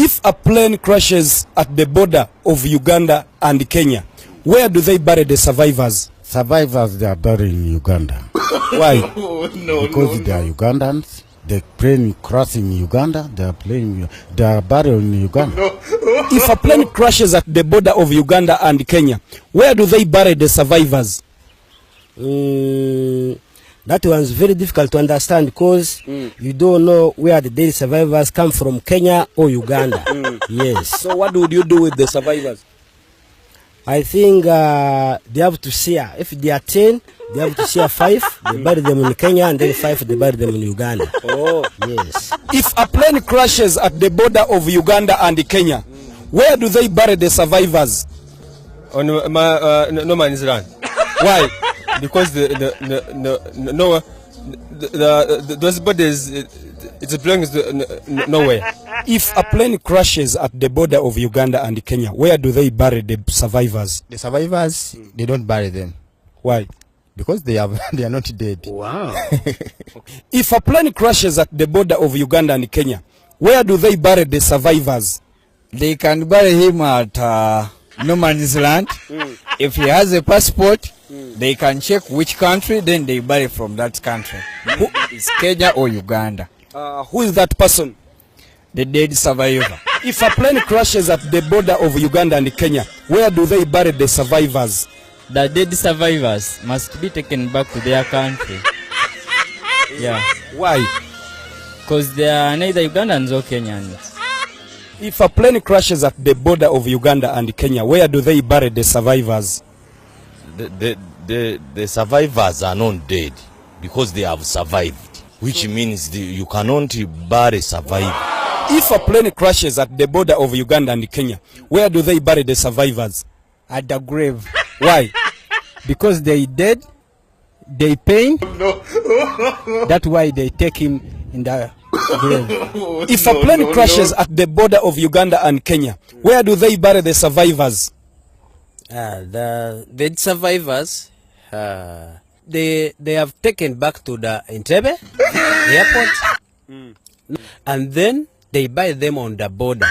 If a plane crashes at the border of Uganda and Kenya, where do they bury the survivors? Survivors, they are buried in Uganda. Why? Because they are Ugandans. The plane crossing Uganda, they are buried in Uganda. If a plane crashes at the border of Uganda and Kenya, where do they bury the survivors? That one's very difficult to understand because you don't know where the dead survivors come from, Kenya or Uganda. Yes. So what would you do with the survivors? I think they have to share. If they are 10, they have to share 5. They bury them in Kenya, and then 5 they bury them in Uganda. Oh, yes. If a plane crashes at the border of Uganda and Kenya, where do they bury the survivors? On no man's land. Why? Because those bodies, it belongs to nowhere. If a plane crashes at the border of Uganda and Kenya, where do they bury the survivors? The survivors, they don't bury them. Why? Because they are not dead. Wow. If a plane crashes at the border of Uganda and Kenya, where do they bury the survivors? They can bury him at no man's land. If he has a passport, they can check which country, then they bury from that country. Who is Kenya or Uganda? Who is that person? The dead survivor. If a plane crashes at the border of Uganda and Kenya, where do they bury the survivors? The dead survivors must be taken back to their country. Yeah. Why? Because they are neither Ugandans or Kenyans. If a plane crashes at the border of Uganda and Kenya, where do they bury the survivors? The survivors are not dead because they have survived, which means you cannot bury survivors. If a plane crashes at the border of Uganda and Kenya, where do they bury the survivors? At the grave. Why? Because they dead, they pain. That's why they take him in the grave. If a plane crashes at the border of Uganda and Kenya, where do they bury the survivors? The dead survivors, they have taken back to the Entebbe airport, and then they bury them on the border,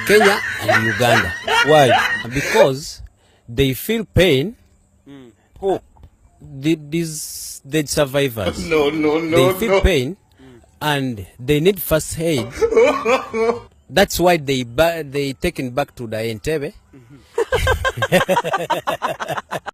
Kenya and Uganda. Why? Because they feel pain. Who? These dead survivors. They feel pain, and they need first aid. That's why they taken back to the Entebbe.